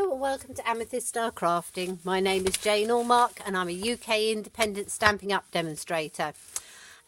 Hello and welcome to Amethyst Star Crafting. My name is Jane Allmark and I'm a UK independent Stampin' Up demonstrator.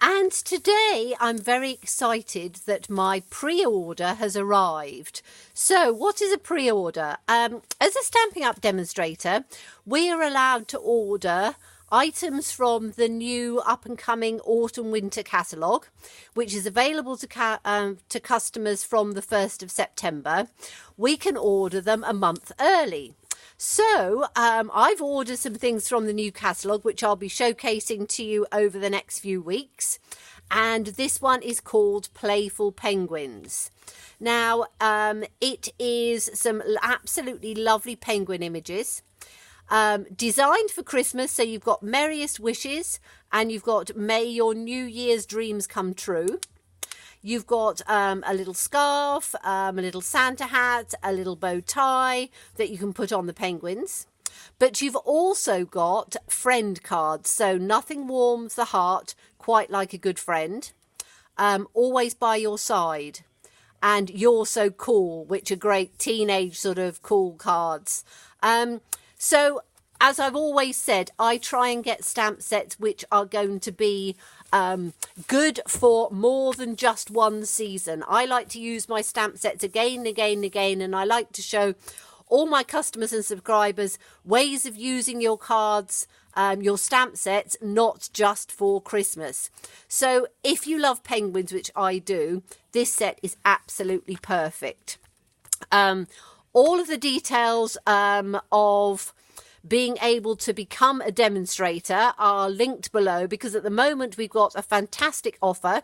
And today I'm very excited that my pre-order has arrived. So what is a pre-order? As a Stampin' Up demonstrator, we are allowed to order items from the new up-and-coming autumn-winter catalogue, which is available to customers from the 1st of September. We can order them a month early. So I've ordered some things from the new catalogue, which I'll be showcasing to you over the next few weeks. And this one is called Playful Penguins. Now, it is some absolutely lovely penguin images. Designed for Christmas, so you've got Merriest Wishes and you've got May Your New Year's Dreams Come True. You've got a little scarf, a little Santa hat, a little bow tie that you can put on the penguins. But you've also got friend cards, so nothing warms the heart quite like a good friend. Always by your side. And You're So Cool, which are great teenage sort of cool cards. So, as I've always said, I try and get stamp sets which are going to be good for more than just one season. I like to use my stamp sets again and again and again, and I like to show all my customers and subscribers ways of using your cards, your stamp sets, not just for Christmas. So, if you love penguins, which I do, this set is absolutely perfect. All of the details of being able to become a demonstrator are linked below, because at the moment we've got a fantastic offer.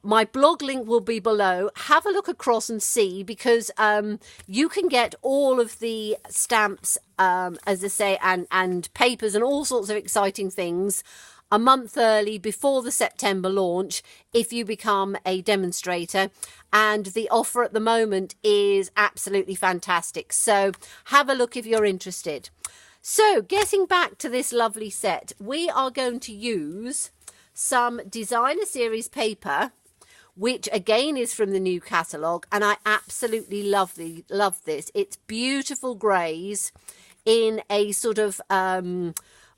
My blog link will be below. Have a look across and see, because you can get all of the stamps, as I say, and papers and all sorts of exciting things a month early before the September launch if you become a demonstrator. And the offer at the moment is absolutely fantastic. So have a look if you're interested. So getting back to this lovely set, we are going to use some designer series paper, which again is from the new catalogue, and I absolutely love this. It's beautiful greys in a sort of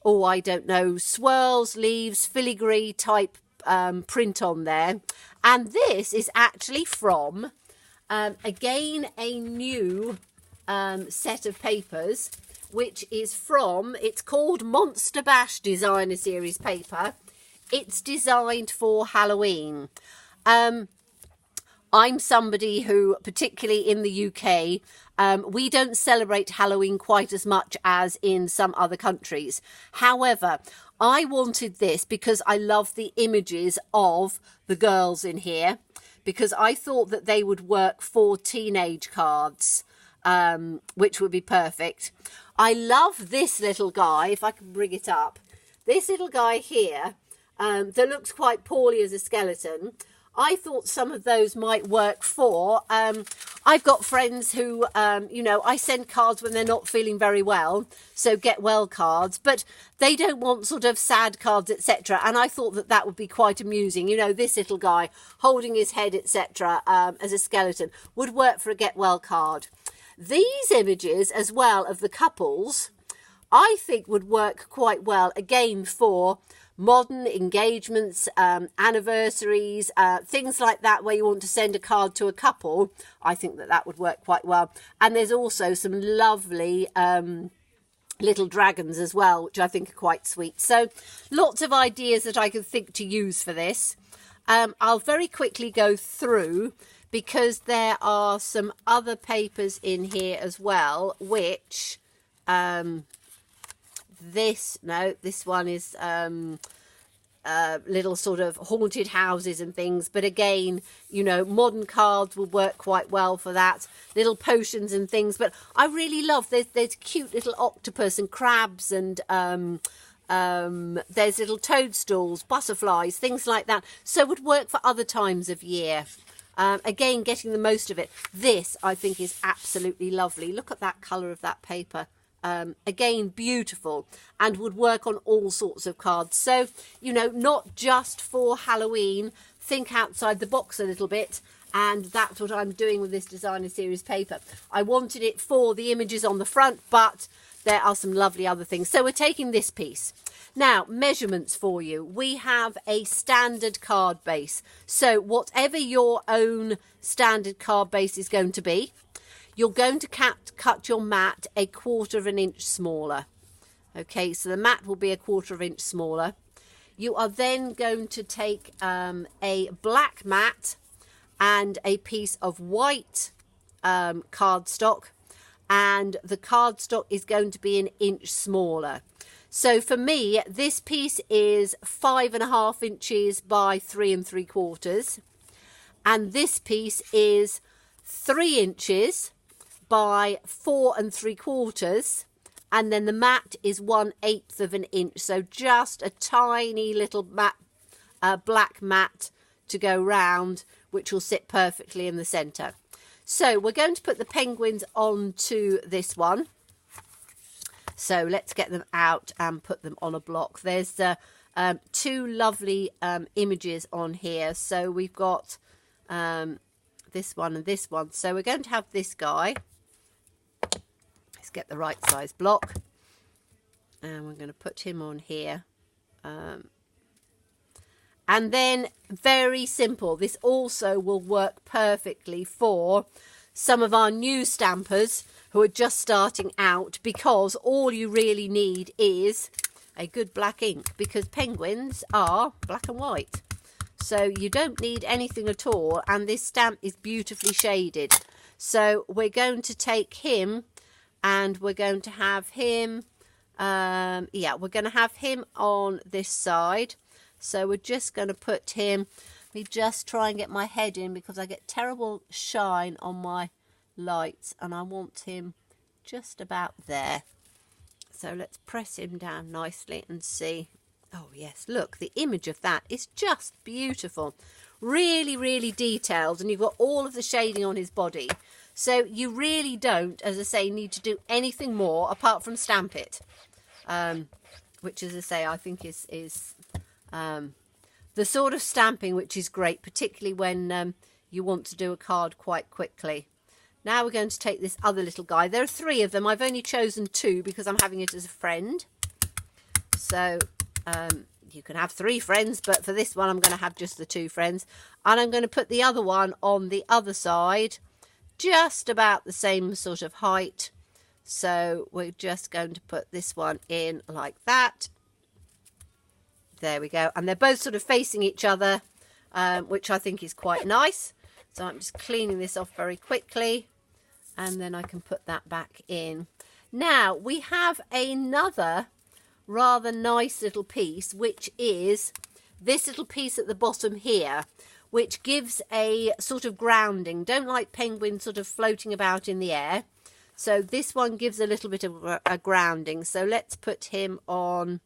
I don't know, swirls, leaves, filigree type print on there. And this is actually from, again, a new set of papers, which is from, it's called Monster Bash Designer Series paper. It's designed for Halloween. I'm somebody who, particularly in the UK, we don't celebrate Halloween quite as much as in some other countries. However, I wanted this because I love the images of the girls in here, because I thought that they would work for teenage cards, which would be perfect. I love this little guy, if I can bring it up. This little guy here that looks quite poorly as a skeleton. I thought some of those might work for, I've got friends who, I send cards when they're not feeling very well, so get well cards, but they don't want sort of sad cards, etc. And I thought that that would be quite amusing. You know, this little guy holding his head, etc. As a skeleton would work for a get well card. These images as well of the couples, I think would work quite well, again, for modern engagements, anniversaries, things like that, where you want to send a card to a couple. I think that that would work quite well. And there's also some lovely little dragons as well, which I think are quite sweet. So lots of ideas that I can think to use for this. I'll very quickly go through, because there are some other papers in here as well, which this one is little sort of haunted houses and things, but again, modern cards will work quite well for that. Little potions and things, but I really love there's cute little octopus and crabs, and there's little toadstools, butterflies, things like that, so it would work for other times of year. Again, getting the most of it. This I think is absolutely lovely. Look at that colour of that paper. Again, beautiful, and would work on all sorts of cards. So, not just for Halloween, think outside the box a little bit And that's what I'm doing with this designer series paper. I wanted it for the images on the front, but there are some lovely other things. So we're taking this piece. Now, measurements for you. We have a standard card base. So whatever your own standard card base is going to be, you're going to cut your mat 1/4 of an inch smaller. Okay, so the mat will be 1/4 of an inch smaller. You are then going to take a black mat and a piece of white cardstock, and the cardstock is going to be 1 inch smaller. So for me, this piece is 5.5 inches by 3 3/4, and this piece is 3 inches by 4 3/4, and then the mat is 1/8 of an inch. So just a tiny little mat, black mat to go round, which will sit perfectly in the centre. So we're going to put the penguins onto this one. So let's get them out and put them on a block. There's 2 lovely images on here. So we've got this one and this one. So we're going to have this guy. Let's get the right size block. And we're going to put him on here. And then, very simple, this also will work perfectly for some of our new stampers who are just starting out, because all you really need is a good black ink, because penguins are black and white. So you don't need anything at all, and this stamp is beautifully shaded. So we're going to take him, and we're going to have him, we're going to have him on this side. So we're just going to put him, let me just try and get my head in, because I get terrible shine on my lights, and I want him just about there. So let's press him down nicely and see. Oh yes, look, the image of that is just beautiful. Really, really detailed, and you've got all of the shading on his body. So you really don't, as I say, need to do anything more apart from stamp it. Which, as I say, I think is the sort of stamping which is great, particularly when you want to do a card quite quickly. Now we're going to take this other little guy. There are 3 of them. I've only chosen 2 because I'm having it as a friend. So you can have 3 friends, but for this one I'm going to have just the 2 friends. And I'm going to put the other one on the other side, just about the same sort of height. So we're just going to put this one in like that. There we go. And they're both sort of facing each other, which I think is quite nice. So I'm just cleaning this off very quickly, and then I can put that back in. Now we have another rather nice little piece, which is this little piece at the bottom here, which gives a sort of grounding. Don't like penguins sort of floating about in the air. So this one gives a little bit of a grounding. So let's put him on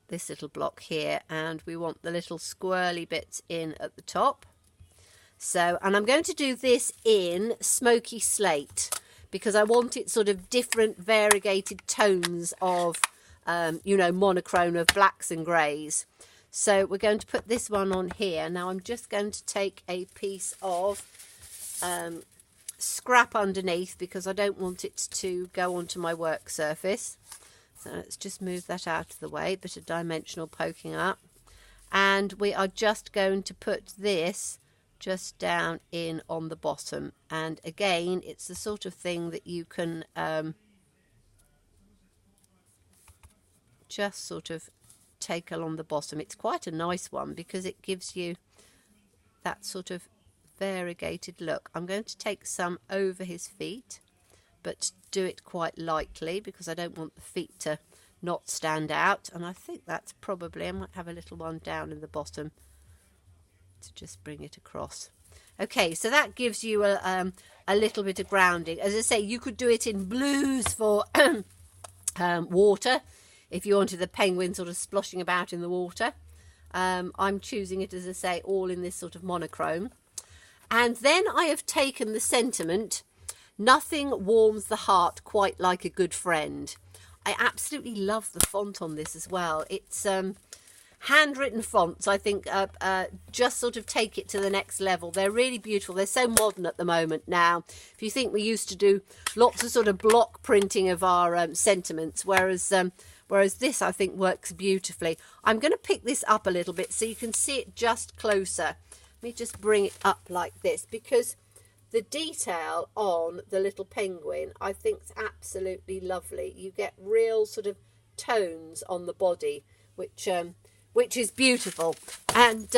this little block here, and we want the little squirrely bits in at the top. So, and I'm going to do this in smoky slate, because I want it sort of different variegated tones of, you know, monochrome of blacks and greys. So we're going to put this one on here. Now I'm just going to take a piece of scrap underneath, because I don't want it to go onto my work surface. So let's just move that out of the way, bit of dimensional poking up. And we are just going to put this just down in on the bottom. And again, it's the sort of thing that you can just sort of take along the bottom. It's quite a nice one because it gives you that sort of variegated look. I'm going to take some over his feet, but do it quite lightly because I don't want the feet to not stand out. And I think that's probably, I might have a little one down in the bottom to just bring it across. Okay, so that gives you a little bit of grounding. As I say, you could do it in blues for water, if you wanted the penguin sort of sploshing about in the water. I'm choosing it, as I say, all in this sort of monochrome. And then I have taken the sentiment, nothing warms the heart quite like a good friend. I absolutely love the font on this as well. It's handwritten fonts, I think, just sort of take it to the next level. They're really beautiful. They're so modern at the moment now. If you think we used to do lots of sort of block printing of our sentiments, whereas this, I think, works beautifully. I'm going to pick this up a little bit so you can see it just closer. Let me just bring it up like this, because the detail on the little penguin, I think, is absolutely lovely. You get real sort of tones on the body, which is beautiful. And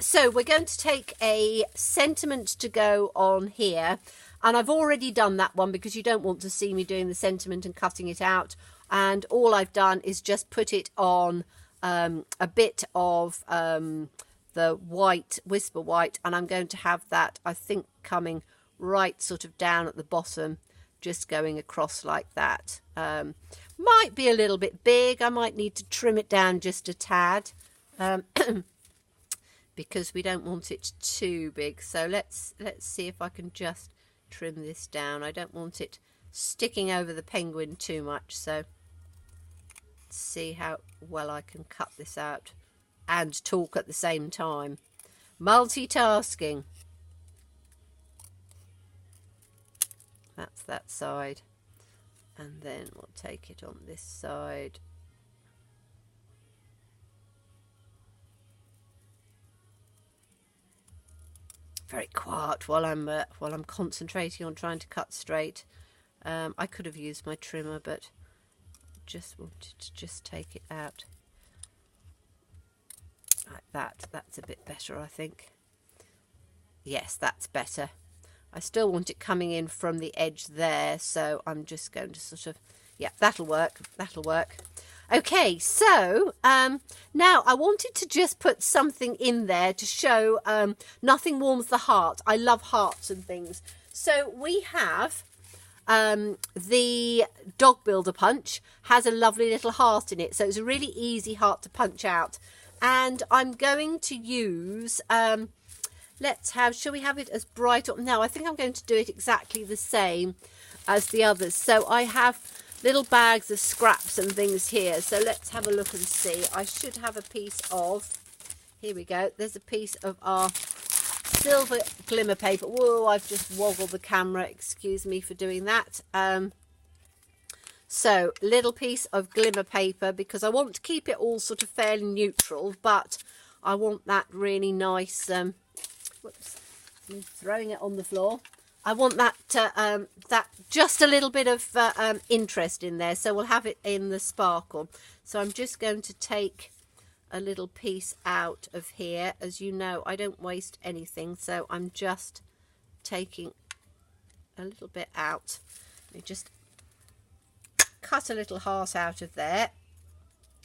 so we're going to take a sentiment to go on here, and I've already done that one because you don't want to see me doing the sentiment and cutting it out. And all I've done is just put it on a bit of the white, whisper white, and I'm going to have that, I think, coming right sort of down at the bottom, just going across like that. Might be a little bit big. I might need to trim it down just a tad, because we don't want it too big. So let's see if I can just trim this down. I don't want it sticking over the penguin too much, so let's see how well I can cut this out and talk at the same time. Multitasking. That's that side. And then we'll take it on this side. Very quiet while I'm concentrating on trying to cut straight. I could have used my trimmer, but just wanted to just take it out like that. That's a bit better, I think. Yes, that's better. I still want it coming in from the edge there, so I'm just going to sort of, yeah, that'll work. Okay, so now I wanted to just put something in there to show nothing warms the heart. I love hearts and things. So we have the Dog Builder Punch has a lovely little heart in it, so it's a really easy heart to punch out. And I'm going to use, shall we have it as bright? No, I think I'm going to do it exactly the same as the others. So I have little bags of scraps and things here. So let's have a look and see. I should have a piece of, here we go. There's a piece of our silver glimmer paper. Whoa, I've just woggled the camera. Excuse me for doing that. So little piece of glimmer paper, because I want to keep it all sort of fairly neutral, but I want that really nice, whoops, I'm throwing it on the floor. I want that that just a little bit of interest in there, so we'll have it in the sparkle. So I'm just going to take a little piece out of here. As you know, I don't waste anything, so I'm just taking a little bit out. Let me just cut a little heart out of there,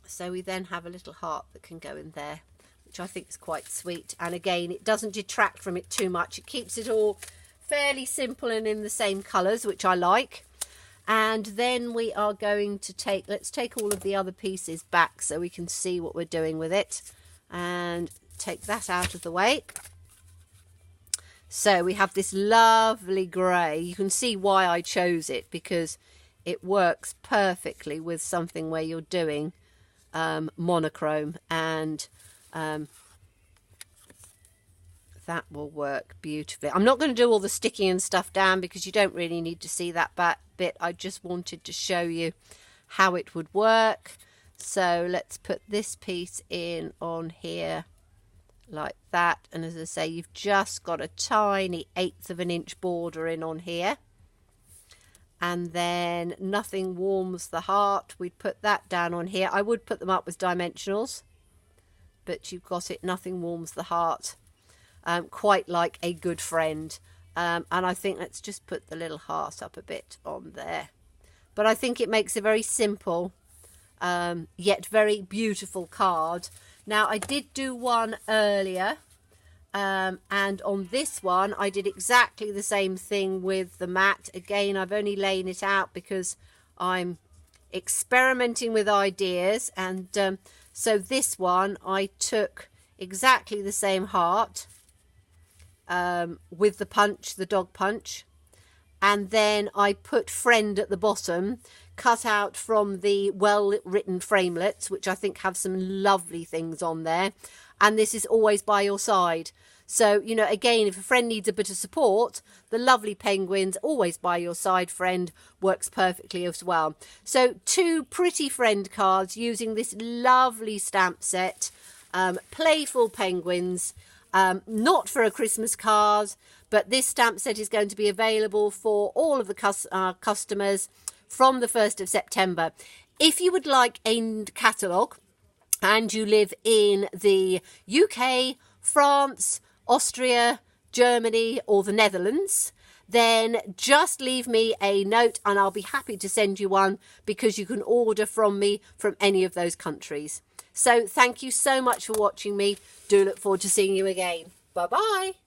so we then have a little heart that can go in there, which I think is quite sweet. And again, it doesn't detract from it too much. It keeps it all fairly simple and in the same colours, which I like. And then we are going to take, let's take all of the other pieces back so we can see what we're doing with it, and take that out of the way. So we have this lovely grey. You can see why I chose it, because it works perfectly with something where you're doing monochrome, and that will work beautifully. I'm not going to do all the sticking and stuff down because you don't really need to see that bit. I just wanted to show you how it would work. So let's put this piece in on here like that. And as I say, you've just got a tiny 1/8 of an inch border in on here. And then nothing warms the heart. We'd put that down on here. I would put them up with dimensionals, but you've got it. Nothing warms the heart. Quite like a good friend. And I think let's just put the little heart up a bit on there. But I think it makes a very simple yet very beautiful card. Now, I did do one earlier, and on this one I did exactly the same thing with the mat. Again, I've only laid it out because I'm experimenting with ideas. And so this one I took exactly the same heart with the punch, the dog punch, and then I put friend at the bottom, cut out from the well-written framelits, which I think have some lovely things on there. And this is always by your side. So, you know, again, if a friend needs a bit of support, the lovely penguins, always by your side friend, works perfectly as well. So 2 pretty friend cards using this lovely stamp set. Playful penguins, not for a Christmas card, but this stamp set is going to be available for all of the customers from the 1st of September. If you would like a catalogue and you live in the UK, France, Austria, Germany or the Netherlands, then just leave me a note and I'll be happy to send you one, because you can order from me from any of those countries. So thank you so much for watching me. Do look forward to seeing you again. Bye bye.